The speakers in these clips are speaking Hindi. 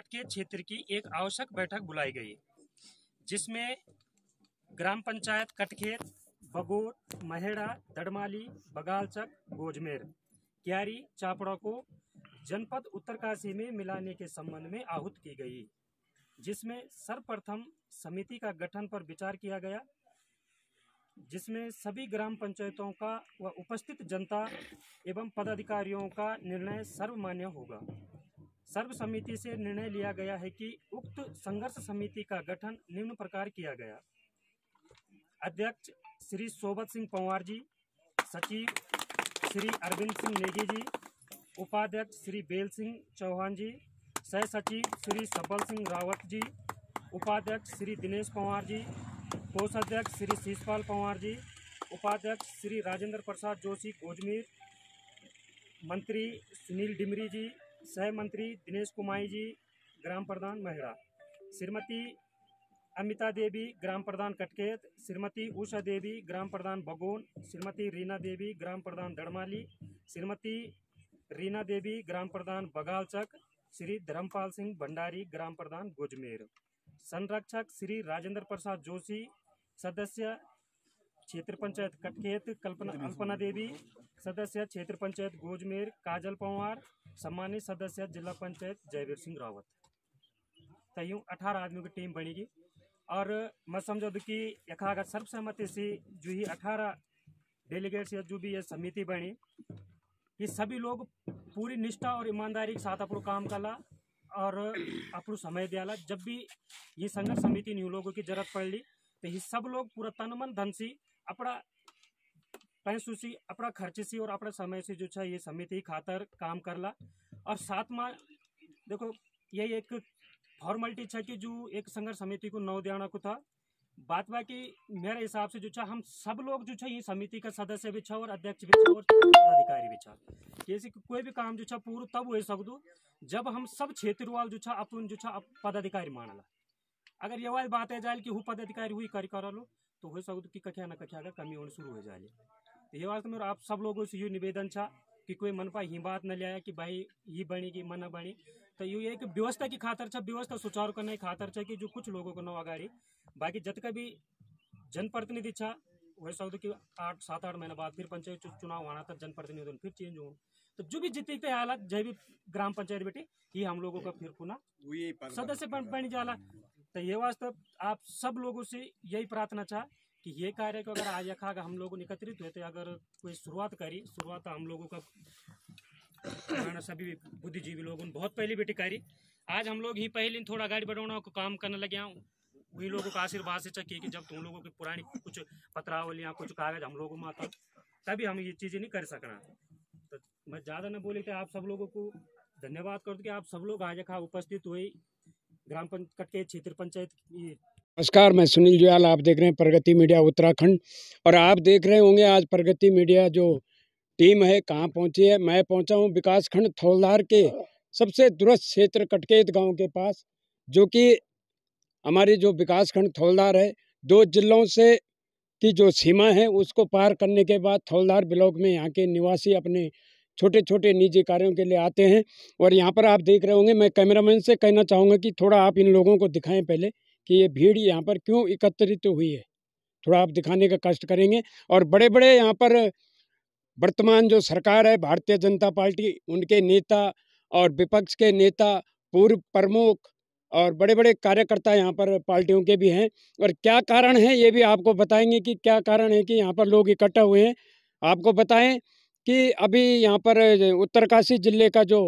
कटकेत क्षेत्र की एक आवश्यक बैठक बुलाई गई, जिसमें ग्राम पंचायत कटकेत, बगोट, महेड़ा, दड़माली, बगालचक, गोजमेर, क्यारी, चापड़ा को जनपद उत्तरकाशी में मिलाने के संबंध में आहूत की गई, जिसमें सर्वप्रथम समिति का गठन पर विचार किया गया, जिसमें सभी ग्राम पंचायतों का व उपस्थित जनता एवं पदाधिकारियों का निर्णय सर्वमान्य होगा। सर्व समिति से निर्णय लिया गया है कि उक्त संघर्ष समिति का गठन निम्न प्रकार किया गया। अध्यक्ष श्री सोबत सिंह पंवार जी, सचिव श्री अरविंद सिंह नेगी जी, उपाध्यक्ष श्री बेल सिंह चौहान जी, सह सचिव श्री सबल सिंह रावत जी, उपाध्यक्ष श्री दिनेश पंवार जी, कोषाध्यक्ष श्री शीशपाल पंवार जी, उपाध्यक्ष श्री राजेंद्र प्रसाद जोशी गोजमेर, मंत्री सुनील डिमरी जी, सह मंत्री दिनेश कुमाई जी, ग्राम प्रधान महेड़ा, श्रीमती अमिता देवी ग्राम प्रधान कटकेत, श्रीमती उषा देवी ग्राम प्रधान बगोन, श्रीमती रीना देवी ग्राम प्रधान दड़माली, श्रीमती रीना देवी ग्राम प्रधान बगालचक, श्री धर्मपाल सिंह भंडारी ग्राम प्रधान गोजमेर, संरक्षक श्री राजेंद्र प्रसाद जोशी, सदस्य क्षेत्र पंचायत कटकेत अल्पना देवी, सदस्य क्षेत्र पंचायत गोजमेर काजल पंवार, सम्मानित सदस्य जिला पंचायत जयवीर सिंह रावत। तयूँ 18 आदमियों की टीम बनेगी और मैं समझा दूँ कि यखा अगर सर्वसम्मति से जो ही 18 डेलीगेट्स या जो भी ये समिति बनी, ये सभी लोग पूरी निष्ठा और ईमानदारी के साथ अपना काम कला और अपना समय दियाला। जब भी ये संघर्ष समिति न्यू लोगों की जरूरत पड़ी तो ये सब लोग पूरा तन मन धन से अपना पैसों से अपना खर्च से और अपना समय से जो है ये समिति खातर काम करला। और साथ में देखो यही एक फॉर्मेलिटी है कि जो एक संघर्ष समिति को नौ देना को था, बात बाकी मेरे हिसाब से जो है हम सब लोग जो है ये समिति का सदस्य भी और अध्यक्ष भी और पदाधिकारी भी जैसे कि कोई भी काम जो है पूरा तब हो सकूँ जब हम सब क्षेत्रवाल जो है अपन जो है पदाधिकारी मानला। अगर ये वाली बात है जाए कि वो पदाधिकारी हुई कार्य करा लो तो हो सकता कि कख्या न कख्या का कमी होने शुरू हो जाए। तो ये बात तो मेरा आप सब लोगों से ये निवेदन था कि कोई मन पा ही बात न लिया कि भाई ये बनेगी मन न बनी, तो ये एक व्यवस्था की खातर छ, व्यवस्था सुचारू करने की खातर छ कि जो कुछ लोगों को न अगाड़ी बाकी जत का भी जनप्रतिनिधि था हो सकता कि 7-8 महीने बाद फिर पंचायत चुनाव आना था, जनप्रतिनिधि फिर चेंज हो, तो जो भी जीतते हालत जय भी ग्राम पंचायत बेटे ये हम लोगों का फिर पुनः सदस्य बन जाला। तो ये वास्तव आप सब लोगों से यही प्रार्थना चाह कि ये कार्य को अगर आज यखा हम लोग एकत्रित हुए थे, अगर कोई शुरुआत हम लोगों का सभी बुद्धिजीवी लोगों बहुत पहले बेटी करी, आज हम लोग ही पहले थोड़ा गाड़ी बढ़ाना को काम करने लगे हूँ। वही लोगों का आशीर्वाद से चाहिए कि जब तुम लोगों की पुरानी कुछ पत्रावलियाँ कुछ कागज हम लोगों में आता तभी हम ये चीज़ें नहीं कर सकना। तो मैं ज़्यादा न बोले कि आप सब लोगों को धन्यवाद कर दूँ कि आप सब लोग आज यखा उपस्थित हुए ग्राम कटकेत क्षेत्र पंचायत। नमस्कार, मैं सुनील जुयाल, आप देख रहे हैं प्रगति मीडिया उत्तराखंड और आप देख रहे होंगे आज प्रगति मीडिया जो टीम है कहाँ पहुंची है। मैं पहुंचा हूं विकासखंड थौलधार के सबसे दूरस्थ क्षेत्र कटकेत गांव के पास, जो कि हमारी जो विकासखंड थौलधार है 2 जिलों से की जो सीमा है उसको पार करने के बाद थौलधार ब्लॉक में यहाँ के निवासी अपने छोटे छोटे निजी कार्यों के लिए आते हैं। और यहाँ पर आप देख रहे होंगे, मैं कैमरामैन से कहना चाहूँगा कि थोड़ा आप इन लोगों को दिखाएं पहले कि ये भीड़ यहाँ पर क्यों एकत्रित हुई है, थोड़ा आप दिखाने का कष्ट करेंगे। और बड़े बड़े यहाँ पर वर्तमान जो सरकार है भारतीय जनता पार्टी, उनके नेता और विपक्ष के नेता, पूर्व प्रमुख और बड़े बड़े कार्यकर्ता यहाँ पर पार्टियों के भी हैं। और क्या कारण है ये भी आपको बताएंगे कि क्या कारण है कि यहाँ पर लोग इकट्ठा हुए हैं। आपको बताएं कि अभी यहाँ पर उत्तरकाशी जिले का जो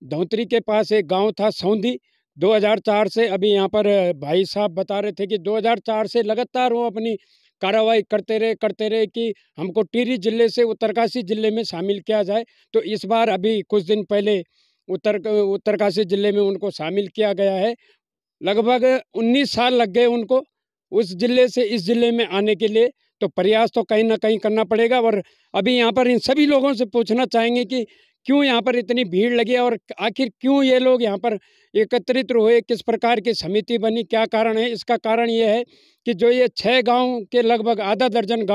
धौतरी के पास एक गांव था सौंधी, 2004 से अभी यहाँ पर भाई साहब बता रहे थे कि 2004 से लगातार वो अपनी कार्रवाई करते रहे कि हमको टिहरी जिले से उत्तरकाशी जिले में शामिल किया जाए। तो इस बार अभी कुछ दिन पहले उत्तरकाशी जिले में उनको शामिल किया गया है। लगभग 19 साल लग गए उनको उस जिले से इस जिले में आने के लिए, तो प्रयास तो कहीं ना कहीं करना पड़ेगा। और अभी यहाँ पर इन सभी लोगों से पूछना चाहेंगे कि क्यों यहाँ पर इतनी भीड़ लगी और आखिर क्यों ये लोग यहाँ पर एकत्रित हुए, किस प्रकार की समिति बनी, क्या कारण है। इसका कारण ये है कि जो ये 6 गांव के लगभग आधा दर्जन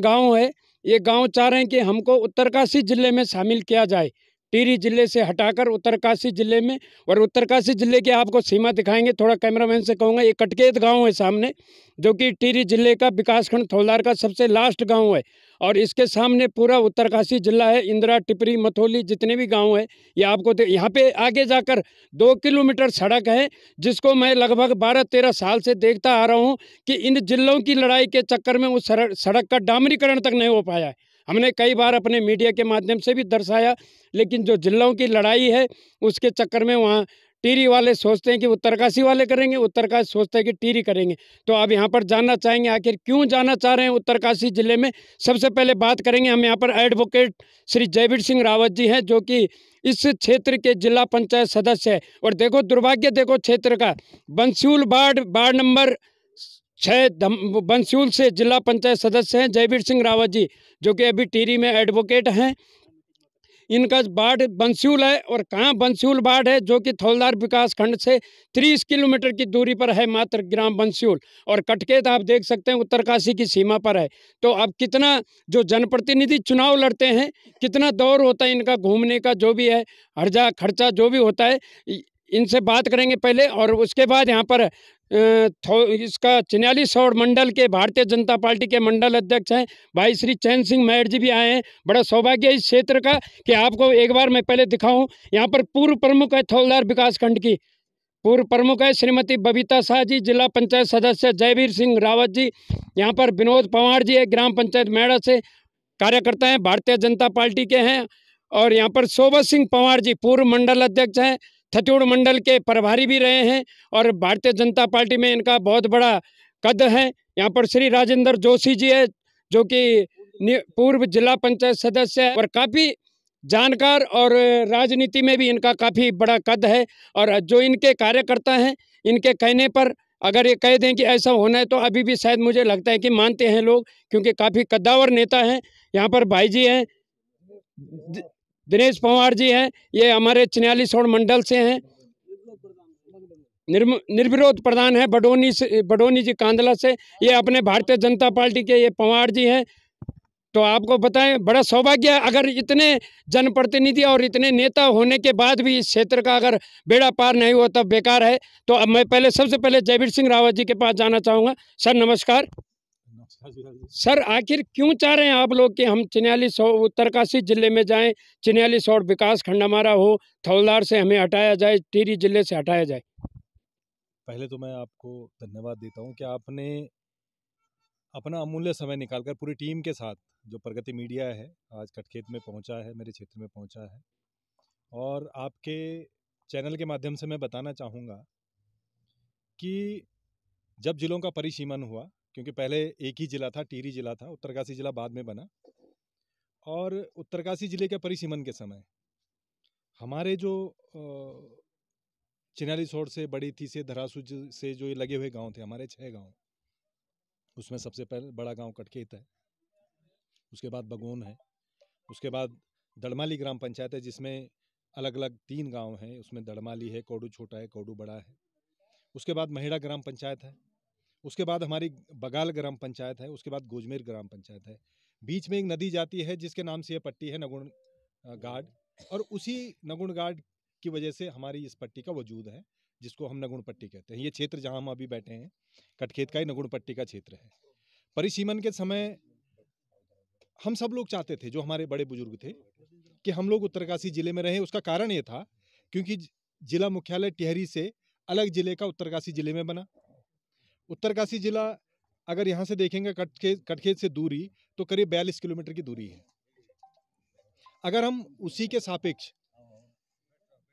गांव है, ये गांव चाह रहे हैं कि हमको उत्तरकाशी जिले में शामिल किया जाए। टिहरी जिले से हटाकर उत्तरकाशी जिले में, और उत्तरकाशी जिले के आपको सीमा दिखाएंगे। थोड़ा कैमरामैन से कहूँगा, ये कटकेत गांव है सामने, जो कि टिहरी जिले का विकासखंड थौलदार का सबसे लास्ट गांव है। और इसके सामने पूरा उत्तरकाशी जिला है। इंदिरा, टिपरी, मथोली, जितने भी गांव है ये आपको यहाँ पे आगे जाकर 2 किलोमीटर सड़क है, जिसको मैं लगभग 12-13 साल से देखता आ रहा हूँ कि इन जिलों की लड़ाई के चक्कर में उस सड़क का डामरीकरण तक नहीं हो पाया है। हमने कई बार अपने मीडिया के माध्यम से भी दर्शाया, लेकिन जो जिलों की लड़ाई है उसके चक्कर में वहाँ टिहरी वाले सोचते हैं कि उत्तरकाशी वाले करेंगे, उत्तरकाशी सोचते हैं कि टिहरी करेंगे। तो अब यहाँ पर जानना चाहेंगे आखिर क्यों जाना चाह रहे हैं उत्तरकाशी जिले में। सबसे पहले बात करेंगे हम यहाँ पर एडवोकेट श्री जयवीर सिंह रावत जी हैं, जो कि इस क्षेत्र के जिला पंचायत सदस्य है। और देखो दुर्भाग्य, देखो क्षेत्र का, बंसूल वार्ड नंबर 6 बंसूल से जिला पंचायत सदस्य हैं जयवीर सिंह रावत जी, जो कि अभी टिहरी में एडवोकेट हैं। इनका वार्ड बंसूल है, और कहाँ बंसूल वार्ड है, जो कि थौलदार विकास खंड से 30 किलोमीटर की दूरी पर है मात्र ग्राम बंसूल। और कटकेत आप देख सकते हैं उत्तरकाशी की सीमा पर है। तो अब कितना जो जनप्रतिनिधि चुनाव लड़ते हैं, कितना दौर होता है इनका घूमने का, जो भी है हर्जा खर्चा जो भी होता है, इनसे बात करेंगे पहले। और उसके बाद यहाँ पर इसका चिन्याली सौड़ मंडल के भारतीय जनता पार्टी के मंडल अध्यक्ष हैं भाई श्री चैन सिंह मैड जी भी आए हैं। बड़ा सौभाग्य है इस क्षेत्र का कि आपको एक बार मैं पहले दिखाऊं। यहाँ पर पूर्व प्रमुख है थौलदार विकास खंड की, पूर्व प्रमुख है श्रीमती बबीता शाह जी, जिला पंचायत सदस्य जयवीर सिंह रावत जी। यहाँ पर विनोद पंवार जी है, ग्राम पंचायत मैड़ा से कार्यकर्ता हैं, भारतीय जनता पार्टी के हैं। और यहाँ पर सोबत सिंह पंवार जी पूर्व मंडल अध्यक्ष हैं, थत्यूड़ मंडल के प्रभारी भी रहे हैं, और भारतीय जनता पार्टी में इनका बहुत बड़ा कद है। यहाँ पर श्री राजेंद्र जोशी जी है, जो कि पूर्व जिला पंचायत सदस्य है और काफ़ी जानकार, और राजनीति में भी इनका काफ़ी बड़ा कद है। और जो इनके कार्यकर्ता हैं, इनके कहने पर अगर ये कह दें कि ऐसा होना है तो अभी भी शायद मुझे लगता है कि मानते हैं लोग, क्योंकि काफ़ी कद्दावर नेता हैं। यहाँ पर भाई जी हैं, दिनेश पंवार जी हैं, ये हमारे चिन्याली सौड़ मंडल से हैं। निर्विरोध प्रधान है बडोनी जी कांदला से, ये अपने भारतीय जनता पार्टी के ये पंवार जी हैं। तो आपको बताएं, बड़ा सौभाग्य है, अगर इतने जनप्रतिनिधि और इतने नेता होने के बाद भी इस क्षेत्र का अगर बेड़ा पार नहीं हुआ तब बेकार है। तो अब मैं सबसे पहले जयवीर सिंह रावत जी के पास जाना चाहूँगा। सर नमस्कार। सर आखिर क्यों चाह रहे हैं आप लोग कि हम चिन्याली सौड़ उत्तरकाशी जिले में जाएं, चिन्याली सौड़ विकास खंड हमारा हो, थौलदार से हमें हटाया जाए, टिहरी जिले से हटाया जाए? पहले तो मैं आपको धन्यवाद देता हूं कि आपने अपना अमूल्य समय निकालकर पूरी टीम के साथ, जो प्रगति मीडिया है, आज कटखेत में पहुंचा है, मेरे क्षेत्र में पहुंचा है। और आपके चैनल के माध्यम से मैं बताना चाहूँगा कि जब जिलों का परिसीमन हुआ, क्योंकि पहले एक ही ज़िला था, टिहरी ज़िला था, उत्तरकाशी ज़िला बाद में बना, और उत्तरकाशी ज़िले के परिसीमन के समय हमारे जो चिन्याली सौड़ से, बड़ी थी से, धरासू से जो ये लगे हुए गांव थे, हमारे 6 गांव, उसमें सबसे पहले बड़ा गांव कटखेत है, उसके बाद बगोन है, उसके बाद दड़माली ग्राम पंचायत है, जिसमें अलग अलग 3 गांव हैं। उसमें दड़माली है, कोडू छोटा है, कोडू बड़ा है। उसके बाद महेड़ा ग्राम पंचायत है, उसके बाद हमारी बगाल ग्राम पंचायत है, उसके बाद गोजमेर ग्राम पंचायत है। बीच में एक नदी जाती है जिसके नाम से यह पट्टी है, नगुण गाड, और उसी नगुण गाड की वजह से हमारी इस पट्टी का वजूद है, जिसको हम नगुण पट्टी कहते हैं। ये क्षेत्र जहां हम अभी बैठे हैं, कटखेत का ही नगुण पट्टी का क्षेत्र है। परिसीमन के समय हम सब लोग चाहते थे, जो हमारे बड़े बुजुर्ग थे, कि हम लोग उत्तरकाशी जिले में रहें। उसका कारण ये था क्योंकि जिला मुख्यालय टिहरी से अलग जिले का उत्तरकाशी जिले में बना। उत्तरकाशी जिला अगर यहाँ से देखेंगे कटखेत से दूरी तो करीब 42 किलोमीटर की दूरी है। अगर हम उसी के सापेक्ष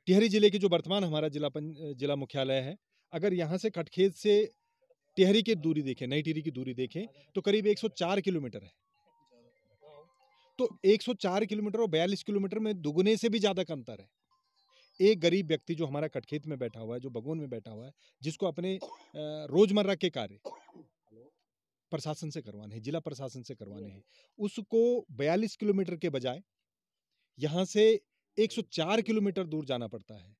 टिहरी जिले की जो वर्तमान हमारा जिला मुख्यालय है, अगर यहाँ से कटखेत से टिहरी की दूरी देखें, नई टिहरी की दूरी देखें, तो करीब 104 किलोमीटर है। तो 104 किलोमीटर और 42 किलोमीटर में दुगुने से भी ज्यादा का अंतर है। एक गरीब व्यक्ति जो हमारा कटखेत में बैठा हुआ है, जो बगोन में बैठा हुआ है, जिसको अपने रोजमर्रा के कार्य प्रशासन से करवाने हैं, जिला प्रशासन से करवाने हैं, उसको 42 किलोमीटर के बजाय यहाँ से 104 किलोमीटर दूर जाना पड़ता है।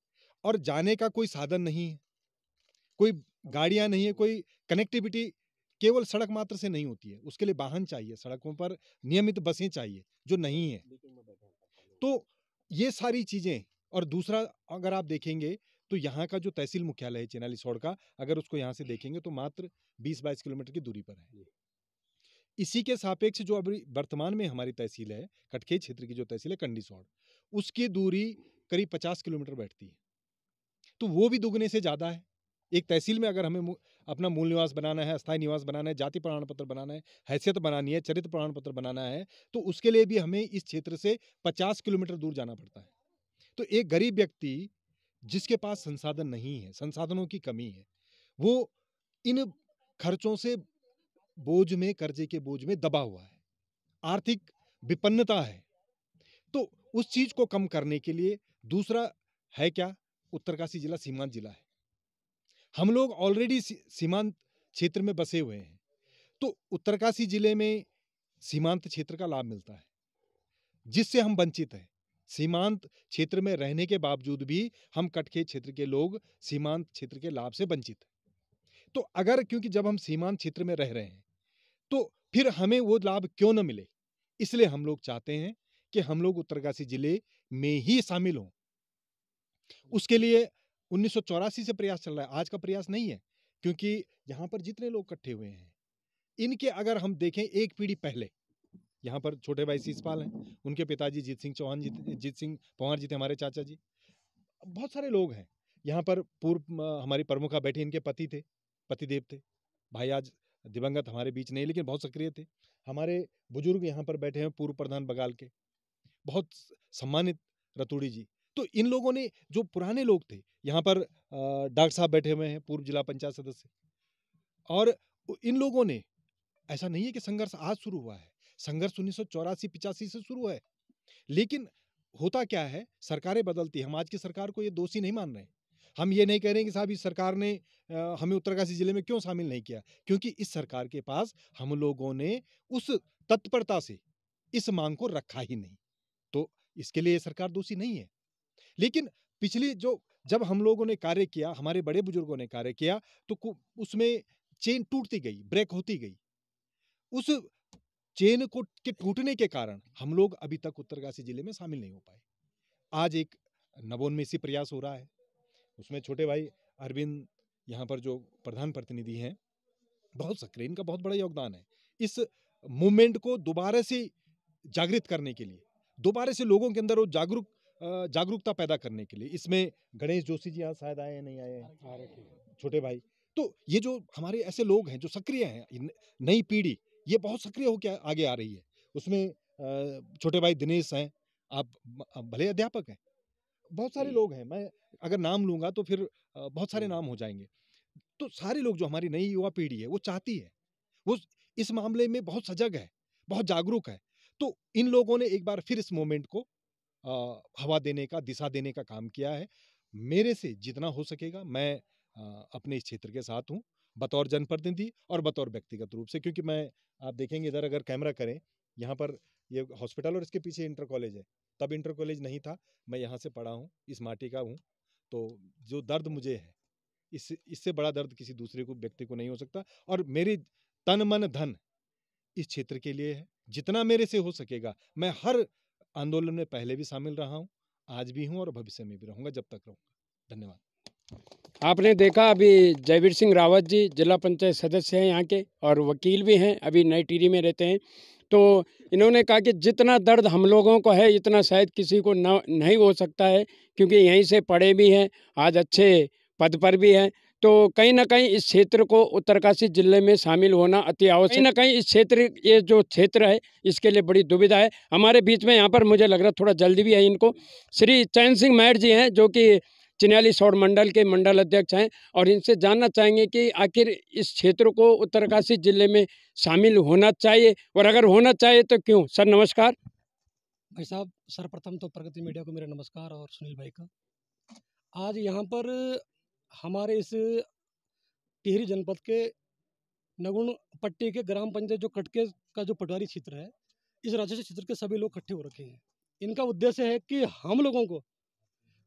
और जाने का कोई साधन नहीं है, कोई गाड़ियां नहीं है, कोई कनेक्टिविटी केवल सड़क मात्र से नहीं होती है, उसके लिए वाहन चाहिए, सड़कों पर नियमित बसें चाहिए, जो नहीं है। तो ये सारी चीज़ें, और दूसरा अगर आप देखेंगे तो यहाँ का जो तहसील मुख्यालय है चिनाली सौड़ का, अगर उसको यहाँ से देखेंगे तो मात्र 20-22 किलोमीटर की दूरी पर है। इसी के सापेक्ष जो अभी वर्तमान में हमारी तहसील है, कटखेत क्षेत्र की जो तहसील है कंडीसौड़, उसकी दूरी करीब 50 किलोमीटर बैठती है। तो वो भी दुगने से ज़्यादा है। एक तहसील में अगर हमें अपना मूल निवास बनाना है, अस्थायी निवास बनाना है, जाति प्रमाण पत्र बनाना है, हैसियत बनानी है, चरित्र प्रमाण पत्र बनाना है, तो उसके लिए भी हमें इस क्षेत्र से 50 किलोमीटर दूर जाना पड़ता है। तो एक गरीब व्यक्ति जिसके पास संसाधन नहीं है, संसाधनों की कमी है, वो इन खर्चों से बोझ में, कर्जे के बोझ में दबा हुआ है, आर्थिक विपन्नता है। तो उस चीज को कम करने के लिए दूसरा है क्या, उत्तरकाशी जिला सीमांत जिला है। हम लोग ऑलरेडी सीमांत क्षेत्र में बसे हुए हैं, तो उत्तरकाशी जिले में सीमांत क्षेत्र का लाभ मिलता है, जिससे हम वंचित हैं। सीमांत क्षेत्र में रहने के बावजूद भी हम कटखेत क्षेत्र के लोग सीमांत क्षेत्र के लाभ से वंचित हैं। तो अगर, क्योंकि जब हम सीमांत क्षेत्र में रह रहे हैं तो फिर हमें वो लाभ क्यों न मिले, इसलिए हम लोग चाहते हैं कि हम लोग उत्तरकाशी जिले में ही शामिल हों। उसके लिए 1984 से प्रयास चल रहा है, आज का प्रयास नहीं है, क्योंकि यहाँ पर जितने लोग इकट्ठे हुए हैं, इनके अगर हम देखें एक पीढ़ी पहले, यहाँ पर छोटे भाई शीशपाल हैं, उनके पिताजी जीत सिंह पंवार जी थे, हमारे चाचा जी, बहुत सारे लोग हैं यहाँ पर। पूर्व हमारी प्रमुखा बैठी, इनके पति थे, पतिदेव थे, भाई आज दिवंगत हमारे बीच नहीं, लेकिन बहुत सक्रिय थे। हमारे बुजुर्ग यहाँ पर बैठे हैं, पूर्व प्रधान बगाल के, बहुत सम्मानित रतूड़ी जी। तो इन लोगों ने, जो पुराने लोग थे यहाँ पर, डॉक्टर साहब बैठे हुए हैं, पूर्व जिला पंचायत सदस्य, और इन लोगों ने, ऐसा नहीं है कि संघर्ष आज शुरू हुआ है, संघर्ष 1984-85 से शुरू है। लेकिन होता क्या है, सरकारें बदलती हैं, हम आज की सरकार को ये दोषी नहीं मान रहे। हम ये नहीं कह रहे हैं कि साहब इस सरकार ने हमें उत्तरकाशी जिले में क्यों शामिल नहीं किया, क्योंकि इस सरकार के पास हम लोगों ने उस तत्परता से इस मांग को रखा ही नहीं, तो इसके लिए सरकार दोषी नहीं है। लेकिन पिछली जब हम लोगों ने कार्य किया, हमारे बड़े बुजुर्गों ने कार्य किया, तो उसमें चेन टूटती गई, ब्रेक होती गई। उस चेन को के टूटने के कारण हम लोग अभी तक उत्तरकाशी जिले में शामिल नहीं हो पाए। आज एक नवोन्मेषी प्रयास हो रहा है, उसमें छोटे भाई अरविंद यहाँ पर जो प्रधान प्रतिनिधि हैं, बहुत सक्रिय, इनका बहुत बड़ा योगदान है इस मूवमेंट को दोबारा से जागृत करने के लिए, दोबारा से लोगों के अंदर वो जागरूकता पैदा करने के लिए। इसमें गणेश जोशी जी यहाँ शायद आए हैं, नहीं आए हैं, छोटे भाई। तो ये जो हमारे ऐसे लोग हैं जो सक्रिय हैं, नई पीढ़ी ये बहुत सक्रिय होकर आगे आ रही है। उसमें छोटे भाई दिनेश हैं, आप भले अध्यापक हैं, बहुत सारे लोग हैं, मैं अगर नाम लूंगा तो फिर बहुत सारे नाम हो जाएंगे। तो सारे लोग, जो हमारी नई युवा पीढ़ी है, वो चाहती है, वो इस मामले में बहुत सजग है, बहुत जागरूक है। तो इन लोगों ने एक बार फिर इस मूवमेंट को हवा देने का, दिशा देने का काम किया है। मेरे से जितना हो सकेगा मैं अपने इस क्षेत्र के साथ हूँ, बतौर जनप्रतिनिधि और बतौर व्यक्तिगत रूप से, क्योंकि मैं, आप देखेंगे इधर अगर कैमरा करें, यहाँ पर ये हॉस्पिटल और इसके पीछे इंटर कॉलेज है, तब इंटर कॉलेज नहीं था, मैं यहाँ से पढ़ा हूँ, इस माटी का हूँ। तो जो दर्द मुझे है, इससे बड़ा दर्द किसी दूसरे को, व्यक्ति को नहीं हो सकता। और मेरी तन मन धन इस क्षेत्र के लिए है, जितना मेरे से हो सकेगा। मैं हर आंदोलन में पहले भी शामिल रहा हूँ, आज भी हूँ और भविष्य में भी रहूँगा, जब तक रहूँगा। धन्यवाद। आपने देखा अभी जयवीर सिंह रावत जी जिला पंचायत सदस्य हैं यहाँ के, और वकील भी हैं, अभी नई टिहरी में रहते हैं। तो इन्होंने कहा कि जितना दर्द हम लोगों को है, इतना शायद किसी को नहीं हो सकता है, क्योंकि यहीं से पढ़े भी हैं, आज अच्छे पद पर भी हैं। तो कहीं ना कहीं इस क्षेत्र को उत्तरकाशी जिले में शामिल होना अति आवश्यक। कहीं ना कहीं इस क्षेत्र, ये जो क्षेत्र है, इसके लिए बड़ी दुविधा है। हमारे बीच में यहाँ पर मुझे लग रहा थोड़ा जल्दी भी है इनको, श्री चैन सिंह महर जी हैं, जो कि चिनाली सौड़ मंडल के मंडल अध्यक्ष हैं, और इनसे जानना चाहेंगे कि आखिर इस क्षेत्र को उत्तरकाशी जिले में शामिल होना चाहिए, और अगर होना चाहिए तो क्यों। सर नमस्कार। भाई साहब, सर्वप्रथम तो प्रगति मीडिया को मेरा नमस्कार, और सुनील भाई का। आज यहाँ पर हमारे इस टिहरी जनपद के नगुण पट्टी के ग्राम पंचायत जो कटके का जो पटवारी क्षेत्र है, इस राज्य क्षेत्र के सभी लोग इकट्ठे हो रखे हैं। इनका उद्देश्य है कि हम लोगों को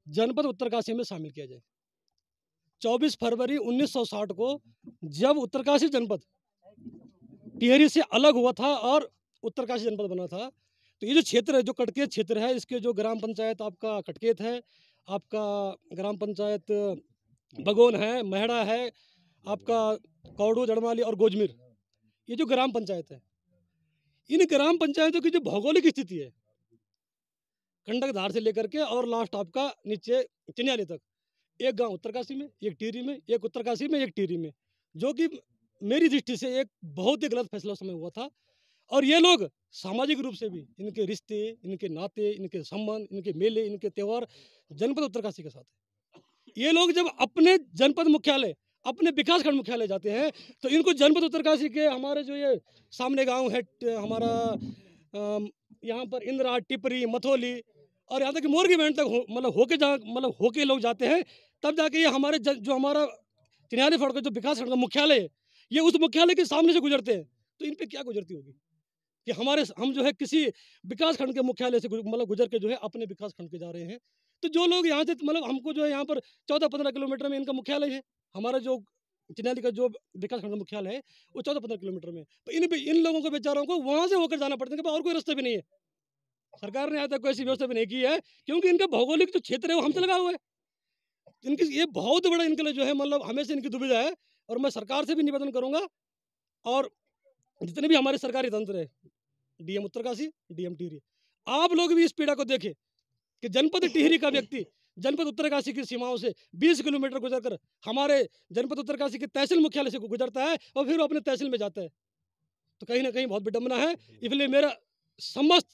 जनपद उत्तरकाशी में शामिल किया जाए। 24 फरवरी 1960 को जब उत्तरकाशी जनपद टिहरी से अलग हुआ था और उत्तरकाशी जनपद बना था, तो ये जो क्षेत्र है, जो कटकेत क्षेत्र है, इसके जो ग्राम पंचायत आपका कटकेत है, आपका ग्राम पंचायत बगोन है, महड़ा है, आपका कौड़ू, जड़माली और गोजमिर, ये जो ग्राम पंचायत है, इन ग्राम पंचायतों की जो भौगोलिक स्थिति है, गंडक धार से लेकर के और लास्ट आपका नीचे चिन्याली तक, एक गांव उत्तरकाशी में, एक टिहरी में, एक उत्तरकाशी में, एक टिहरी में, जो कि मेरी दृष्टि से एक बहुत ही गलत फैसला उस समय हुआ था। और ये लोग सामाजिक रूप से भी, इनके रिश्ते, इनके नाते, इनके संबंध, इनके मेले, इनके त्यौहार जनपद उत्तरकाशी के साथ है। ये लोग जब अपने जनपद मुख्यालय, अपने विकासखंड मुख्यालय जाते हैं, तो इनको जनपद उत्तरकाशी के हमारे जो ये सामने गांव है हमारा, यहाँ पर इंदिरा, टिपरी, मथोली और यहाँ तक कि मोरगी बैंड तक मतलब होके लोग जाते हैं, तब जाके ये हमारे जो हमारा चिन्याली फड़ का जो विकासखंड का मुख्यालय है, ये उस मुख्यालय के सामने से गुजरते हैं। तो इन पे क्या गुजरती होगी कि हम जो है किसी विकासखंड के मुख्यालय से गुजर के जो है अपने विकासखंड के जा रहे हैं। तो जो लोग यहाँ से हमको जो है यहाँ पर 14-15 किलोमीटर में इनका मुख्यालय है, हमारा जो चिन्याली का जो विकासखंड का मुख्यालय है वो 14-15 किलोमीटर में। तो इन लोगों को, बेचारों को वहाँ से होकर जाना पड़ता है, और कोई रास्ता भी नहीं है। सरकार ने आज तक कोई ऐसी व्यवस्था भी नहीं की है, क्योंकि इनका भौगोलिक जो क्षेत्र है वो हमसे लगा हुआ है। इनकी ये बहुत बड़ा इनके लिए जो है हमेशा इनकी दुविधा है। और मैं सरकार से भी निवेदन करूंगा, और जितने भी हमारे सरकारी तंत्र है, डीएम उत्तरकाशी, डीएम टिहरी, आप लोग भी इस पीड़ा को देखें कि जनपद टिहरी का व्यक्ति जनपद उत्तरकाशी की सीमाओं से 20 किलोमीटर गुजरकर हमारे जनपद उत्तरकाशी के तहसील मुख्यालय से गुजरता है और फिर वो अपने तहसील में जाता है। तो कहीं ना कहीं बहुत विडम्बना है। इसलिए मेरा समस्त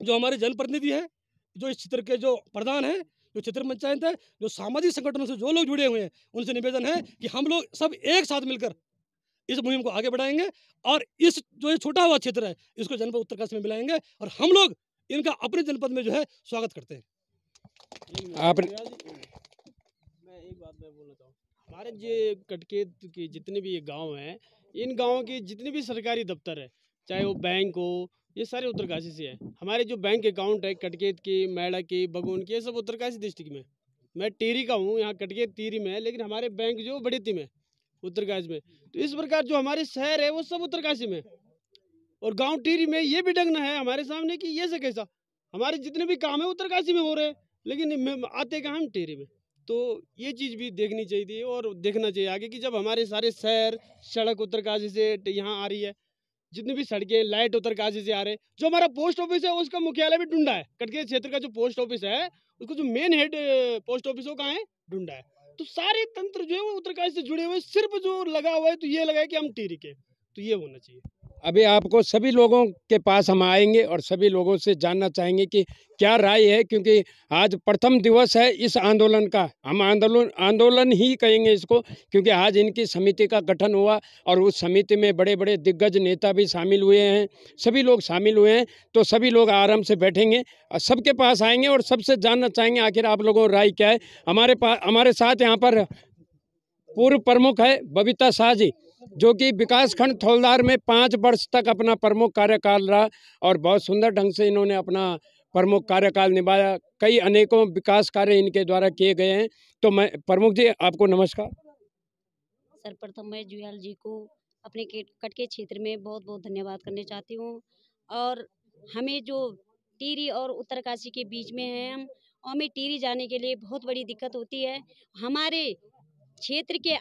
जो हमारे जनप्रतिनिधि है, जो इस क्षेत्र के जो प्रधान है, जो क्षेत्र पंचायत है, जो सामाजिक संगठनों से जो लोग जुड़े हुए हैं, उनसे निवेदन है कि हम लोग सब एक साथ मिलकर इस मुहिम को आगे बढ़ाएंगे और इस जो ये छोटा हुआ क्षेत्र है इसको जनपद उत्तरकाशी में मिलाएंगे, और हम लोग इनका अपने जनपद में जो है स्वागत करते हैं। आप मैं एक बात मैं बोलना चाहूँ, हमारे जो कटकेत के जितने भी ये गांव हैं, इन गांवों की जितने भी सरकारी दफ्तर है, चाहे वो बैंक हो, ये सारे उत्तरकाशी से है। हमारे जो बैंक अकाउंट है कटकेत के, मैड़ा के, बगोन के, ये सब उत्तरकाशी डिस्ट्रिक्ट में। मैं टिहरी का हूँ, यहाँ कटकेत टिहरी में है, लेकिन हमारे बैंक जो बड़ेती में, उत्तरकाशी में। तो इस प्रकार जो हमारे शहर है वो सब उत्तरकाशी में, और गांव टिहरी में। ये भी डगना है हमारे सामने कि ये से कैसा, हमारे जितने भी काम है उत्तरकाशी में हो रहे हैं, लेकिन आते कहाँ हम टिहरी में। तो ये चीज़ भी देखनी चाहिए और देखना चाहिए आगे कि जब हमारे सारे शहर सड़क उत्तरकाशी से यहाँ आ रही है, जितनी भी सड़कें, लाइट उत्तरकाशी से आ रहे हैं। जो हमारा पोस्ट ऑफिस है उसका मुख्यालय भी डुंडा है। कटकेत क्षेत्र का जो पोस्ट ऑफिस है उसका जो मेन हेड पोस्ट ऑफिस है कहाँ है, डुंडा है। तो सारे तंत्र जो है वो उत्तरकाशी से जुड़े हुए, सिर्फ जो लगा हुआ है तो ये लगा है कि हम टिहरी के, तो ये होना चाहिए। अभी आपको सभी लोगों के पास हम आएंगे और सभी लोगों से जानना चाहेंगे कि क्या राय है, क्योंकि आज प्रथम दिवस है इस आंदोलन का। हम आंदोलन ही कहेंगे इसको, क्योंकि आज इनकी समिति का गठन हुआ और उस समिति में बड़े बड़े दिग्गज नेता भी शामिल हुए हैं, सभी लोग शामिल हुए हैं। तो सभी लोग आराम से बैठेंगे और सबके पास आएंगे और सबसे जानना चाहेंगे आखिर आप लोगों राय क्या है। हमारे साथ यहाँ पर पूर्व प्रमुख है बबीता शाह जी, जो कि विकासखंड थौलदार में 5 वर्ष तक अपना प्रमुख कार्यकाल रहा और बहुत सुंदर ढंग से इन्होंने अपना प्रमुख कार्यकाल निभाया। कई अनेकों विकास कार्य इनके द्वारा किए गए हैं। तो मैं प्रमुख जी आपको नमस्कार। सर्वप्रथम मैं जुयाल जी को अपने कटके क्षेत्र में बहुत बहुत धन्यवाद करना चाहती हूँ। और हमें जो टिहरी और उत्तरकाशी के बीच में है, हमें टिहरी जाने के लिए बहुत बड़ी दिक्कत होती है। हमारे क्षेत्र के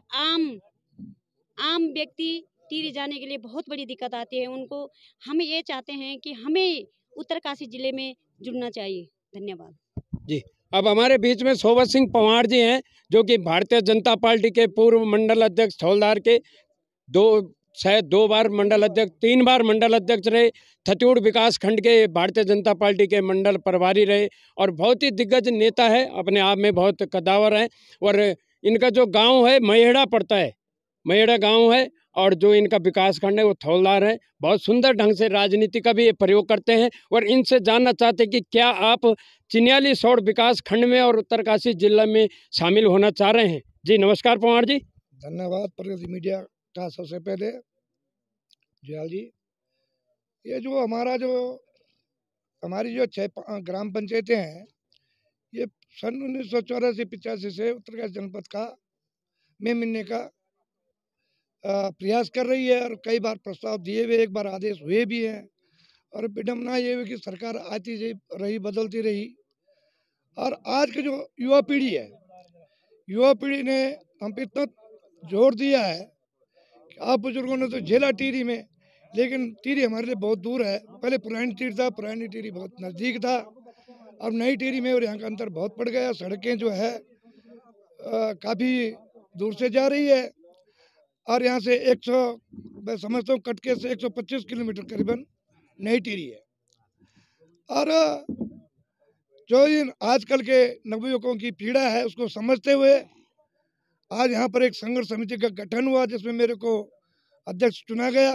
आम व्यक्ति टिहरी जाने के लिए बहुत बड़ी दिक्कत आती है उनको। हम ये चाहते हैं कि हमें उत्तरकाशी जिले में जुड़ना चाहिए। धन्यवाद जी। अब हमारे बीच में सोबत सिंह पंवार जी हैं, जो कि भारतीय जनता पार्टी के पूर्व मंडल अध्यक्ष थौलदार के, शायद 2 बार मंडल अध्यक्ष, 3 बार मंडल अध्यक्ष रहे, छत्तीसगढ़ विकास खंड के भारतीय जनता पार्टी के मंडल प्रभारी रहे और बहुत ही दिग्गज नेता है, अपने आप में बहुत कद्दावर है। और इनका जो गांव है महेड़ा पड़ता है, महेड़ा गांव है, और जो इनका विकास खंड है वो थौलदार है। बहुत सुंदर ढंग से राजनीति का भी ये प्रयोग करते हैं। और इनसे जानना चाहते हैं कि क्या आप चिन्याली सौड़ विकास खंड में और उत्तरकाशी जिला में शामिल होना चाह रहे हैं। जी नमस्कार पंवार जी। धन्यवाद प्रगति मीडिया का। सबसे पहले जुयाल जी, ये जो हमारी जो 6 ग्राम पंचायतें हैं, ये सन 1984-85 से उत्तरकाशी जनपद का में मिलने का प्रयास कर रही है और कई बार प्रस्ताव दिए हुए, एक बार आदेश हुए भी हैं और विडम्बना ये है कि सरकार आती रही, बदलती रही, और आज की जो युवा पीढ़ी है, युवा पीढ़ी ने हम पे इतना जोर दिया है कि आप बुजुर्गों ने तो झेला टिहरी में, लेकिन टिहरी हमारे लिए बहुत दूर है। पहले पुरानी टिहरी था, पुरानी टिहरी बहुत नज़दीक था, अब नई टिहरी में और यहाँ का अंतर बहुत पड़ गया। सड़कें जो है काफ़ी दूर से जा रही है, और यहाँ से 100, मैं समझता हूँ कटके से 125 किलोमीटर करीबन नई टिहरी है। और जो इन आजकल के नवयुवकों की पीड़ा है उसको समझते हुए आज यहाँ पर एक संघर्ष समिति का गठन हुआ, जिसमें मेरे को अध्यक्ष चुना गया,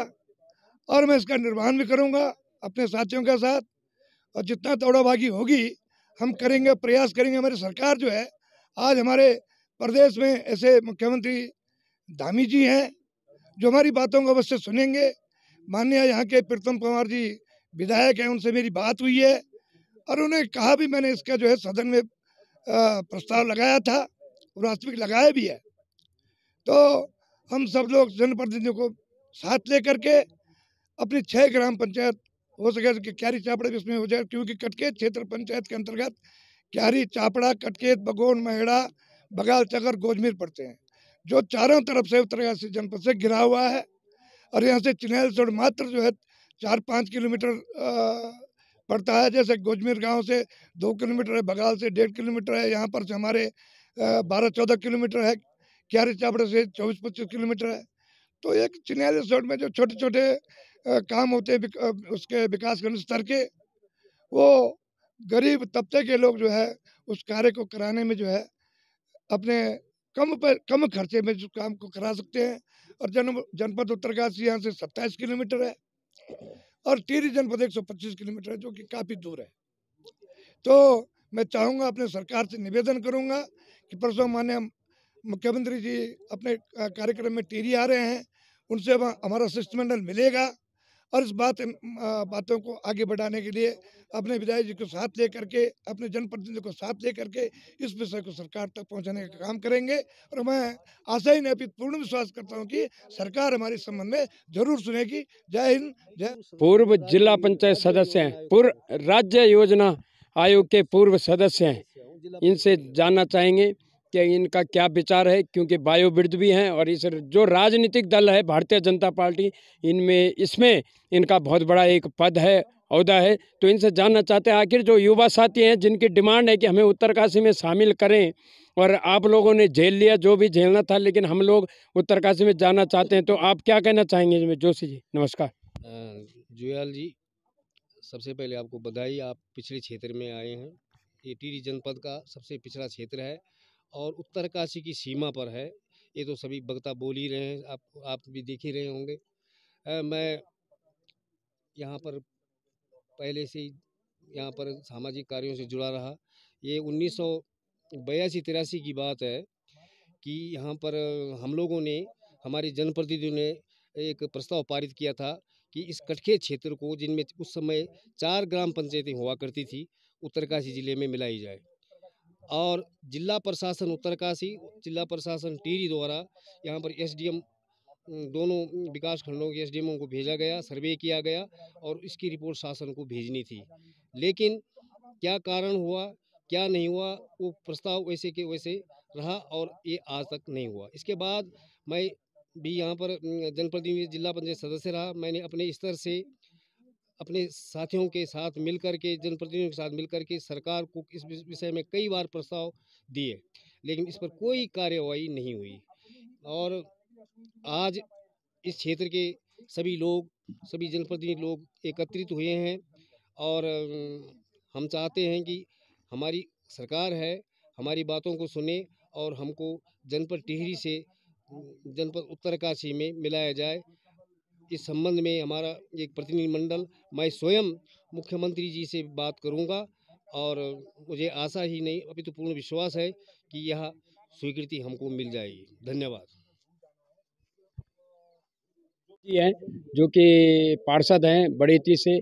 और मैं इसका निर्वहन भी करूँगा अपने साथियों के साथ, और जितना दौड़ाभागी होगी हम करेंगे, प्रयास करेंगे। हमारी सरकार जो है, आज हमारे प्रदेश में ऐसे मुख्यमंत्री धामी जी हैं जो हमारी बातों को अवश्य सुनेंगे। माननीय यहाँ के प्रीतम कुमार जी विधायक हैं, उनसे मेरी बात हुई है, और उन्हें कहा भी, मैंने इसका जो है सदन में प्रस्ताव लगाया था, वास्तविक लगाया भी है। तो हम सब लोग जनप्रतिनिधियों को साथ लेकर के अपनी 6 ग्राम पंचायत हो सके कि क्यारी चापड़ा भी इसमें हो जाए, क्योंकि कटकेत क्षेत्र पंचायत के अंतर्गत क्यारी, चापड़ा, कटकेत, बगोन, महड़ा, बगाल, चगर, गोजमीर पड़ते हैं, जो चारों तरफ से उत्तरकाशी जनपद से घिरा हुआ है। और यहाँ से चिन्हैल छोड़ मात्र जो है 4-5 किलोमीटर पड़ता है। जैसे गोजमीर गांव से 2 किलोमीटर है, बगाल से 1.5 किलोमीटर है, यहाँ पर से हमारे 12-14 किलोमीटर है, क्यारी चापड़े से 24-25 किलोमीटर है। तो एक चिन्हैल रिसोर्ट में जो छोटे छोटे काम होते हैं उसके विकास खंड स्तर के, वो गरीब तबके के लोग जो है उस कार्य को कराने में जो है अपने कम खर्चे में जो काम को करा सकते हैं। और जनपद उत्तरकाशी यहाँ से 27 किलोमीटर है, और टिहरी जनपद 125 किलोमीटर है, जो कि काफ़ी दूर है। तो मैं चाहूँगा, अपने सरकार से निवेदन करूँगा कि परसों माननीय मुख्यमंत्री जी अपने कार्यक्रम में टिहरी आ रहे हैं, उनसे हमारा शिष्टमंडल मिलेगा, और इस बातों को आगे बढ़ाने के लिए अपने विधायक जी को साथ लेकर के, अपने जनप्रतिनिधियों को साथ लेकर के इस विषय को सरकार तक पहुंचाने का काम करेंगे। और मैं आशा ही नहीं, पूर्ण विश्वास करता हूं कि सरकार हमारे संबंध में जरूर सुनेगी। जय हिंद, जय। पूर्व जिला पंचायत सदस्य हैं, पूर्व राज्य योजना आयोग के पूर्व सदस्य हैं, इनसे जानना चाहेंगे कि इनका क्या विचार है, क्योंकि बायोवृद्ध भी हैं, और इस जो राजनीतिक दल है भारतीय जनता पार्टी, इसमें इनका बहुत बड़ा एक पद है, ओहदा है। तो इनसे जानना चाहते हैं, आखिर जो युवा साथी हैं जिनकी डिमांड है कि हमें उत्तरकाशी में शामिल करें, और आप लोगों ने झेल लिया जो भी झेलना था, लेकिन हम लोग उत्तरकाशी में जाना चाहते हैं, तो आप क्या कहना चाहेंगे? जोशी जी नमस्कार। जुयाल जी, सबसे पहले आपको बधाई, आप पिछड़े क्षेत्र में आए हैं। ये टिहरी जनपद का सबसे पिछड़ा क्षेत्र है और उत्तरकाशी की सीमा पर है। ये तो सभी वक्ता बोल ही रहे हैं, आप भी देख ही रहे होंगे। मैं यहाँ पर पहले से ही यहाँ पर सामाजिक कार्यों से जुड़ा रहा। ये 1982-83 की बात है कि यहाँ पर हम लोगों ने, हमारे जनप्रतिनिधियों ने एक प्रस्ताव पारित किया था कि इस कटकेत क्षेत्र को, जिनमें उस समय 4 ग्राम पंचायतें हुआ करती थी, उत्तरकाशी जिले में मिलाई जाए। और जिला प्रशासन उत्तरकाशी, जिला प्रशासन टिहरी द्वारा यहाँ पर एसडीएम, दोनों विकास खंडों के एसडीएमओ को भेजा गया, सर्वे किया गया, और इसकी रिपोर्ट शासन को भेजनी थी। लेकिन क्या कारण हुआ, क्या नहीं हुआ, वो प्रस्ताव वैसे के वैसे रहा, और ये आज तक नहीं हुआ। इसके बाद मैं भी यहाँ पर जनप्रतिनिधि, जिला पंचायत सदस्य रहा। मैंने अपने स्तर से अपने साथियों के साथ मिलकर के, जनप्रतिनिधियों के साथ मिलकर के सरकार को इस विषय में कई बार प्रस्ताव दिए, लेकिन इस पर कोई कार्यवाही नहीं हुई। और आज इस क्षेत्र के सभी लोग, सभी जनप्रतिनिधि लोग एकत्रित हुए हैं, और हम चाहते हैं कि हमारी सरकार है, हमारी बातों को सुने, और हमको जनपद टिहरी से जनपद उत्तरकाशी में मिलाया जाए। इस संबंध में हमारा एक प्रतिनिधिमंडल, मैं स्वयं मुख्यमंत्री जी से बात करूंगा, और मुझे आशा ही नहीं अपितु पूर्ण विश्वास है कि यह स्वीकृति हमको मिल जाएगी। धन्यवाद। हैं जो कि पार्षद हैं बड़ेती से,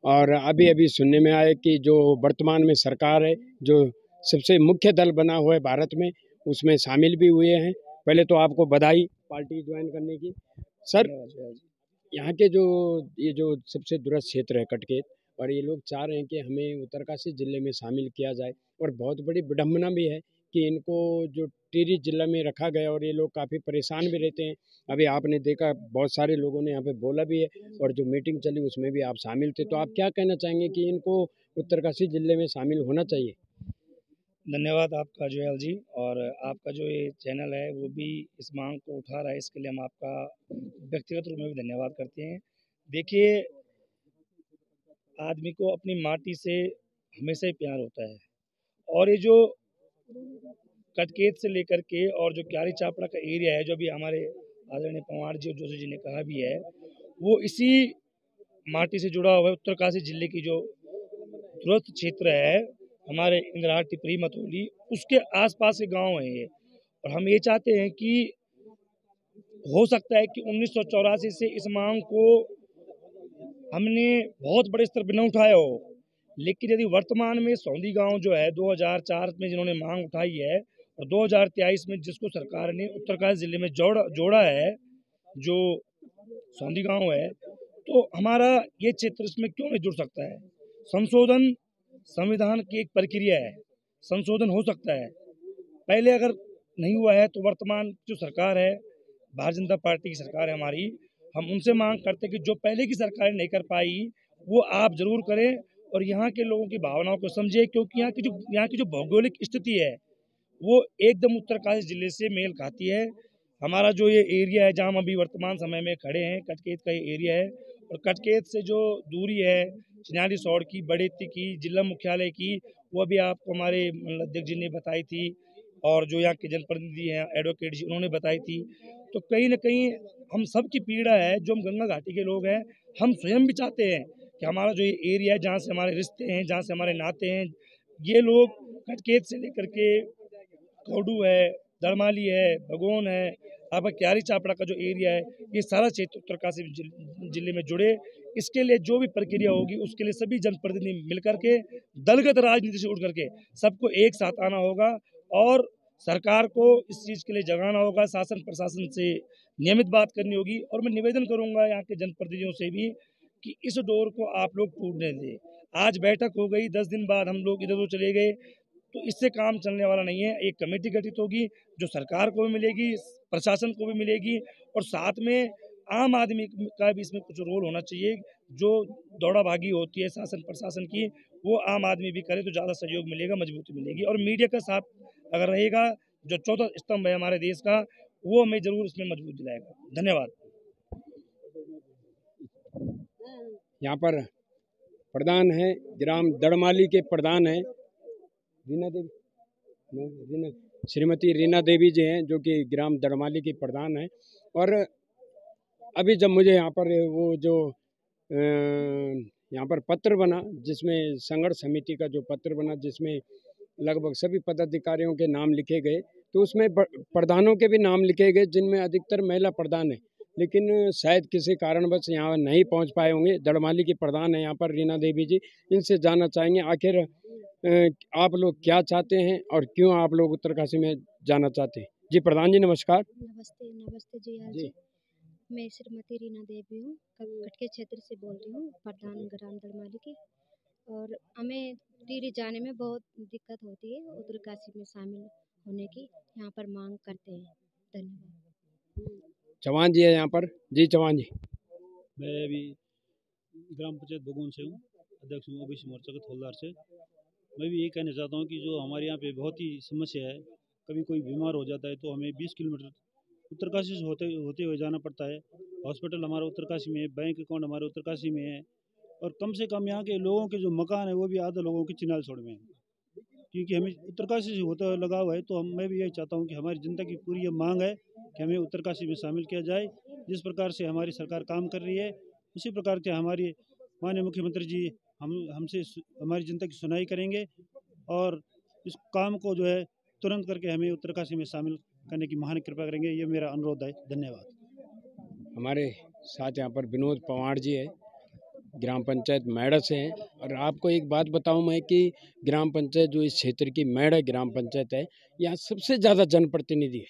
और अभी अभी सुनने में आया कि जो वर्तमान में सरकार है, जो सबसे मुख्य दल बना हुआ है भारत में, उसमें शामिल भी हुए हैं। पहले तो आपको बधाई पार्टी ज्वाइन करने की। सर, यहाँ के जो ये जो सबसे दूरस्थ क्षेत्र है कटकेत, और ये लोग चाह रहे हैं कि हमें उत्तरकाशी ज़िले में शामिल किया जाए, और बहुत बड़ी विडंबना भी है कि इनको जो टिहरी जिला में रखा गया, और ये लोग काफ़ी परेशान भी रहते हैं। अभी आपने देखा बहुत सारे लोगों ने यहाँ पे बोला भी है, और जो मीटिंग चली उसमें भी आप शामिल थे, तो आप क्या कहना चाहेंगे कि इनको उत्तरकाशी ज़िले में शामिल होना चाहिए? धन्यवाद आपका जुएल जी, और आपका जो ये चैनल है वो भी इस मांग को उठा रहा है, इसके लिए हम आपका व्यक्तिगत रूप में भी धन्यवाद करते हैं। देखिए, आदमी को अपनी माटी से हमेशा ही प्यार होता है, और ये जो कटकेत से लेकर के और जो क्यारी चापड़ा का एरिया है, जो भी हमारे आदरणीय पवार जी और जोशी जी ने कहा भी है, वो इसी माटी से जुड़ा हुआ है। उत्तरकाशी जिले की जो दूरस्थ क्षेत्र है, हमारे इंद्रहाट, टिपरी, मतौली, उसके आसपास के गांव हैं ये, और हम ये चाहते हैं कि हो सकता है कि 1984 से इस मांग को हमने बहुत बड़े स्तर पर न उठाया हो, लेकिन यदि वर्तमान में सौंधी गांव जो है 2004 में जिन्होंने मांग उठाई है, और 2023 में जिसको सरकार ने उत्तरकाशी जिले में जोड़ा है, जो सौंधी गांव है, तो हमारा ये क्षेत्र इसमें क्यों नहीं जुड़ सकता है? संशोधन संविधान की एक प्रक्रिया है, संशोधन हो सकता है। पहले अगर नहीं हुआ है तो वर्तमान जो सरकार है, भारतीय जनता पार्टी की सरकार है हमारी, हम उनसे मांग करते हैं कि जो पहले की सरकार नहीं कर पाई वो आप जरूर करें, और यहाँ के लोगों की भावनाओं को समझे, क्योंकि यहाँ की जो भौगोलिक स्थिति है वो एकदम उत्तरकाशी जिले से मेल खाती है। हमारा जो ये एरिया है जहाँ हम अभी वर्तमान समय में खड़े हैं, कटकेत का ये एरिया है, और कटकेत से जो दूरी है चिन्याली सौड़ की, बड़ेती की, जिला मुख्यालय की, वो अभी आपको हमारे अध्यक्ष जी ने बताई थी, और जो यहाँ के जनप्रतिनिधि हैं एडवोकेट जी, उन्होंने बताई थी। तो कहीं ना कहीं हम सब की पीड़ा है, जो हम गंगा घाटी के लोग हैं, हम स्वयं भी चाहते हैं कि हमारा जो ये एरिया है, जहाँ से हमारे रिश्ते हैं, जहाँ से हमारे नाते हैं, ये लोग कटकेत से लेकर के कोडू है, दरमाली है, भगोन है, आपका क्यारी चापड़ा का जो एरिया है, ये सारा क्षेत्र उत्तरकाशी जिले में जुड़े। इसके लिए जो भी प्रक्रिया होगी उसके लिए सभी जनप्रतिनिधि मिलकर के दलगत राजनीति से उठ करके सबको एक साथ आना होगा, और सरकार को इस चीज़ के लिए जगाना होगा, शासन प्रशासन से नियमित बात करनी होगी। और मैं निवेदन करूंगा यहाँ के जनप्रतिनिधियों से भी कि इस डोर को आप लोग टूटने दें। आज बैठक हो गई, 10 दिन बाद हम लोग इधर उधर चले गए, तो इससे काम चलने वाला नहीं है। एक कमेटी गठित होगी जो सरकार को भी मिलेगी, प्रशासन को भी मिलेगी, और साथ में आम आदमी का भी इसमें कुछ रोल होना चाहिए। जो दौड़ा भागी होती है शासन प्रशासन की, वो आम आदमी भी करे तो ज़्यादा सहयोग मिलेगा, मजबूती मिलेगी। और मीडिया का साथ अगर रहेगा, जो चौथा स्तंभ है हमारे देश का, वो हमें जरूर इसमें मजबूत दिलाएगा। धन्यवाद। यहाँ पर प्रधान है, ग्राम दड़माली के प्रधान है श्रीमती रीना देवी जी हैं, जो कि ग्राम दड़माली की प्रधान है। और अभी जब मुझे यहाँ पर वो जो यहाँ पर पत्र बना, जिसमें संघर्ष समिति का जो पत्र बना, जिसमें लगभग सभी पदाधिकारियों के नाम लिखे गए, तो उसमें प्रधानों के भी नाम लिखे गए, जिनमें अधिकतर महिला प्रधान है, लेकिन शायद किसी कारणवश यहाँ नहीं पहुँच पाए होंगे। दड़माली की प्रधान है यहाँ पर रीना देवी जी, इनसे जानना चाहेंगे आखिर आप लोग क्या चाहते हैं और क्यों आप लोग उत्तरकाशी में जाना चाहते हैं। जी प्रधान जी नमस्कार। नमस्ते जी। मैं श्रीमती रीना देवी हूँ, कटकेत क्षेत्र से बोल रही हूँ, प्रधान ग्राम दड़माली की। और हमें टिहरी जाने में बहुत दिक्कत होती है, उत्तरकाशी में शामिल होने की यहाँ पर मांग करते हैं। धन्यवाद। चौहान जी है यहाँ पर। जी चौहान जी। मैं अभी ग्राम पंचायत बगोन से हूँ, अध्यक्ष हूँ ओबीसी मोर्चा के थोलदार से। मैं भी ये कहना चाहता हूँ कि जो हमारे यहाँ पे बहुत ही समस्या है, कभी कोई बीमार हो जाता है तो हमें 20 किलोमीटर उत्तरकाशी से होते हुए जाना पड़ता है। हॉस्पिटल हमारा उत्तरकाशी में है, बैंक अकाउंट हमारे उत्तरकाशी में है, और कम से कम यहाँ के लोगों के जो मकान है वो भी आधा लोगों के चिनाल छोड़ में है, क्योंकि हमें उत्तरकाशी से होता हुआ लगा हुआ है। तो मैं भी यही चाहता हूँ कि हमारी जनता की पूरी ये मांग है कि हमें उत्तरकाशी में शामिल किया जाए। जिस प्रकार से हमारी सरकार काम कर रही है, उसी प्रकार के हमारे माननीय मुख्यमंत्री जी हमसे हमारी जनता की सुनाई करेंगे, और इस काम को जो है तुरंत करके हमें उत्तरकाशी में शामिल करने की महान कृपा करेंगे। ये मेरा अनुरोध है। धन्यवाद। हमारे साथ यहाँ पर विनोद पवार जी है, ग्राम पंचायत मैड़ा से हैं। और आपको एक बात बताऊं मैं कि ग्राम पंचायत जो इस क्षेत्र की मैड़ा ग्राम पंचायत है, यहाँ सबसे ज़्यादा जनप्रतिनिधि है,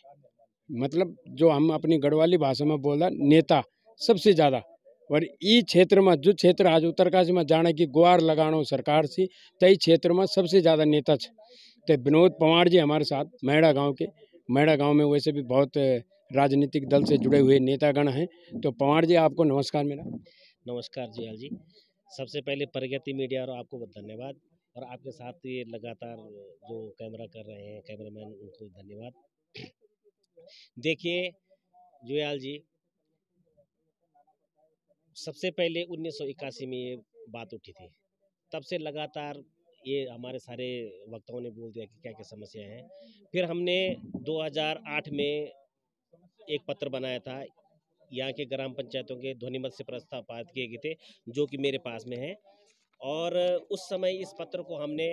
मतलब जो हम अपनी गढ़वाली भाषा में बोला नेता सबसे ज़्यादा, और ई क्षेत्र में जो क्षेत्र आज उत्तरकाशी में जाने की गुहार लगानो सरकार से, तई क्षेत्र में सबसे ज़्यादा नेता छे। तो विनोद पंवार जी हमारे साथ मैड़ा गांव के, मैड़ा गांव में वैसे भी बहुत राजनीतिक दल से जुड़े हुए नेतागण हैं। तो पंवार जी आपको नमस्कार मेरा। नमस्कार जुयाल जी, सबसे पहले प्रगति मीडिया और आपको बहुत धन्यवाद, और आपके साथ ये लगातार जो कैमरा कर रहे हैं कैमरामैन, उनको धन्यवाद। देखिए जुयाल जी, सबसे पहले 1981 में ये बात उठी थी, तब से लगातार ये हमारे सारे वक्ताओं ने बोल दिया कि क्या क्या समस्या है। फिर हमने 2008 में एक पत्र बनाया था, यहाँ के ग्राम पंचायतों के ध्वनिमत से प्रस्ताव पारित किए गए थे, जो कि मेरे पास में है। और उस समय इस पत्र को हमने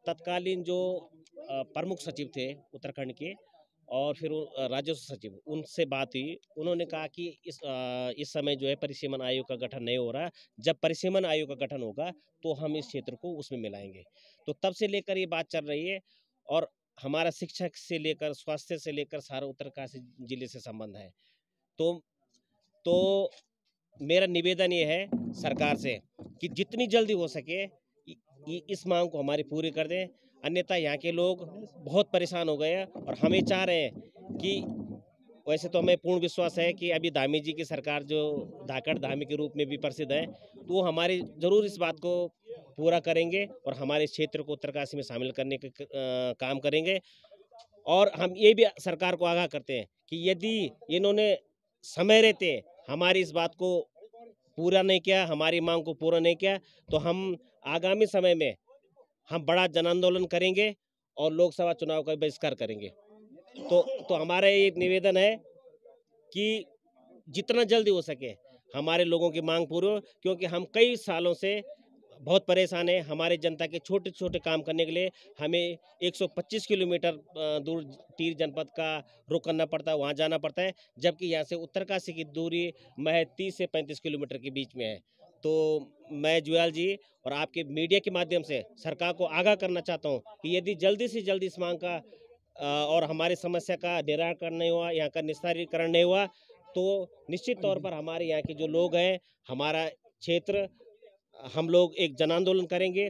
तत्कालीन जो प्रमुख सचिव थे उत्तराखंड के, और फिर राजस्व सचिव, उनसे बात हुई। उन्होंने कहा कि इस समय जो है परिसीमन आयोग का गठन नहीं हो रहा, जब परिसीमन आयोग का गठन होगा तो हम इस क्षेत्र को उसमें मिलाएंगे। तो तब से लेकर ये बात चल रही है, और हमारा शिक्षक से लेकर स्वास्थ्य से लेकर सारा उत्तरकाशी जिले से संबंध है। तो मेरा निवेदन ये है सरकार से कि जितनी जल्दी हो सके इस मांग को हमारी पूरी कर दें, अन्यथा यहाँ के लोग बहुत परेशान हो गए हैं। और हमें चाह रहे हैं कि वैसे तो हमें पूर्ण विश्वास है कि अभी धामी जी की सरकार, जो धाकड़ धामी के रूप में भी प्रसिद्ध है, तो वो हमारी ज़रूर इस बात को पूरा करेंगे और हमारे क्षेत्र को उत्तरकाशी में शामिल करने का काम करेंगे। और हम ये भी सरकार को आगाह करते हैं कि यदि इन्होंने समय रहते हमारी इस बात को पूरा नहीं किया, हमारी मांग को पूरा नहीं किया, तो हम आगामी समय में हम बड़ा जन आंदोलन करेंगे और लोकसभा चुनाव का बहिष्कार करेंगे। तो हमारा ये निवेदन है कि जितना जल्दी हो सके हमारे लोगों की मांग पूरी हो, क्योंकि हम कई सालों से बहुत परेशान है। हमारे जनता के छोटे छोटे काम करने के लिए हमें 125 किलोमीटर दूर टिहरी जनपद का रुख करना पड़ता है, वहाँ जाना पड़ता है, जबकि यहाँ से उत्तरकाशी की दूरी महज 30 से 35 किलोमीटर के बीच में है। तो मैं जुयाल जी और आपके मीडिया के माध्यम से सरकार को आगाह करना चाहता हूँ कि यदि जल्दी से जल्दी इस मांग का और हमारी समस्या का निराकरण नहीं हुआ, यहाँ का निस्तारीकरण नहीं हुआ, तो निश्चित तौर पर हमारे यहाँ के जो लोग हैं, हमारा क्षेत्र, हम लोग एक जन आंदोलन करेंगे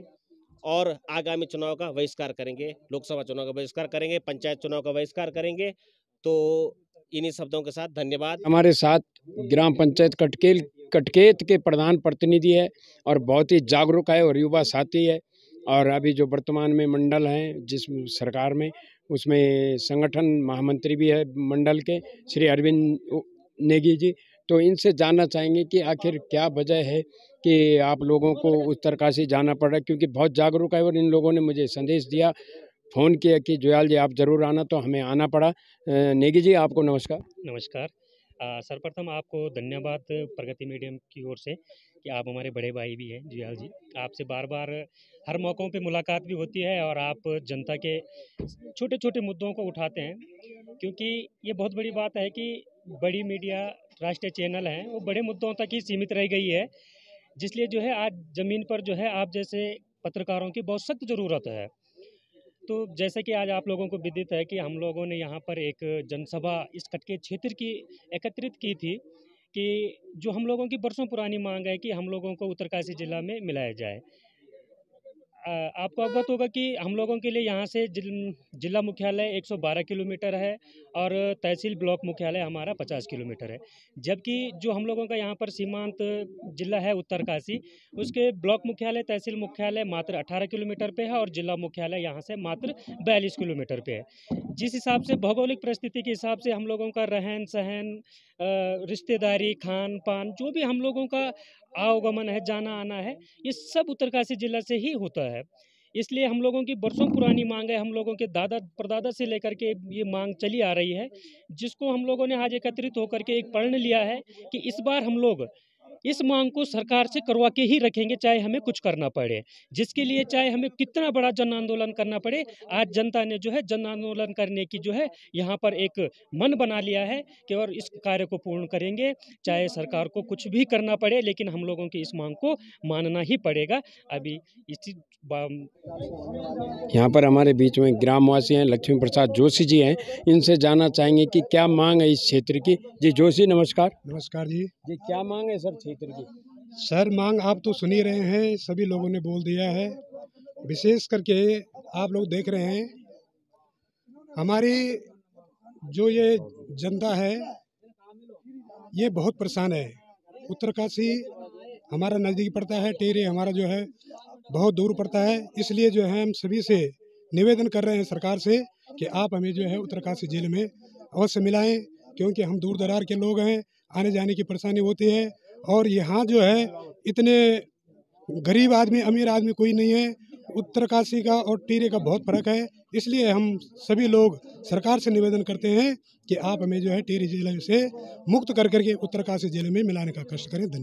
और आगामी चुनाव का बहिष्कार करेंगे, लोकसभा चुनाव का बहिष्कार करेंगे, पंचायत चुनाव का बहिष्कार करेंगे। तो इन्हीं शब्दों के साथ धन्यवाद। हमारे साथ ग्राम पंचायत कटकेत के प्रधान प्रतिनिधि है और बहुत ही जागरूक है और युवा साथी है, और अभी जो वर्तमान में मंडल हैं जिस सरकार में, उसमें संगठन महामंत्री भी है मंडल के, श्री अरविंद नेगी जी। तो इनसे जानना चाहेंगे कि आखिर क्या वजह है कि आप लोगों को उत्तरकाशी जाना पड़ रहा है, क्योंकि बहुत जागरूक है। और इन लोगों ने मुझे संदेश दिया, फ़ोन किया कि जुयाल जी आप ज़रूर आना, तो हमें आना पड़ा। नेगी जी आपको नमस्कार। नमस्कार। सर्वप्रथम आपको धन्यवाद प्रगति मीडिया की ओर से कि आप हमारे बड़े भाई भी हैं जुयाल जी। आपसे बार बार हर मौक़ों पे मुलाकात भी होती है और आप जनता के छोटे छोटे मुद्दों को उठाते हैं, क्योंकि ये बहुत बड़ी बात है कि बड़ी मीडिया, राष्ट्रीय चैनल हैं, वो बड़े मुद्दों तक ही सीमित रह गई है, जिसलिए जो है आज ज़मीन पर जो है आप जैसे पत्रकारों की बहुत सख्त ज़रूरत है। तो जैसे कि आज आप लोगों को विदित है कि हम लोगों ने यहाँ पर एक जनसभा इस कटके क्षेत्र की एकत्रित की थी कि जो हम लोगों की बरसों पुरानी मांग है कि हम लोगों को उत्तरकाशी जिला में मिलाया जाए। आपको अवगत होगा कि हम लोगों के लिए यहाँ से जिला मुख्यालय 112 किलोमीटर है और तहसील ब्लॉक मुख्यालय हमारा 50 किलोमीटर है, जबकि जो हम लोगों का यहाँ पर सीमांत जिला है उत्तरकाशी, उसके ब्लॉक मुख्यालय, तहसील मुख्यालय मात्र 18 किलोमीटर पे है और जिला मुख्यालय यहाँ से मात्र 42 किलोमीटर पे है। जिस हिसाब से भौगोलिक परिस्थिति के हिसाब से हम लोगों का रहन सहन, रिश्तेदारी, खान पान, जो भी हम लोगों का आवागमन है, जाना आना है, ये सब उत्तरकाशी जिला से ही होता है। इसलिए हम लोगों की बरसों पुरानी मांग है, हम लोगों के दादा परदादा से लेकर के ये मांग चली आ रही है, जिसको हम लोगों ने आज एकत्रित होकर के एक प्रण लिया है कि इस बार हम लोग इस मांग को सरकार से करवा के ही रखेंगे, चाहे हमें कुछ करना पड़े, जिसके लिए चाहे हमें कितना बड़ा जन आंदोलन करना पड़े। आज जनता ने जो है जन आंदोलन करने की जो है यहाँ पर एक मन बना लिया है कि और इस कार्य को पूर्ण करेंगे, चाहे सरकार को कुछ भी करना पड़े, लेकिन हम लोगों की इस मांग को मानना ही पड़ेगा। अभी इसी यहाँ पर हमारे बीच में ग्रामवासी हैं, लक्ष्मी प्रसाद जोशी जी हैं, इनसे जानना चाहेंगे कि क्या मांग है इस क्षेत्र की। जी जोशी नमस्कार। नमस्कार जी। जी क्या मांग है सर क्षेत्र क्षेत्र की? सर मांग आप तो सुन ही रहे हैं, सभी लोगों ने बोल दिया है। विशेष करके आप लोग देख रहे हैं हमारी जो ये जनता है ये बहुत परेशान है। उत्तरकाशी हमारा नज़दीक पड़ता है, टिहरी हमारा जो है बहुत दूर पड़ता है। इसलिए जो है हम सभी से निवेदन कर रहे हैं सरकार से कि आप हमें जो है उत्तरकाशी जिले में अवश्य मिलाएं, क्योंकि हम दूर दरार के लोग हैं, आने जाने की परेशानी होती है। और यहाँ जो है इतने गरीब आदमी अमीर आदमी कोई नहीं है। उत्तरकाशी का और टिहरी का बहुत फर्क है। इसलिए हम सभी लोग सरकार से निवेदन करते हैं कि आप हमें जो है टिहरी जिले से मुक्त कर करके उत्तरकाशी जिले में मिलाने का कष्ट करें। धन्यवाद।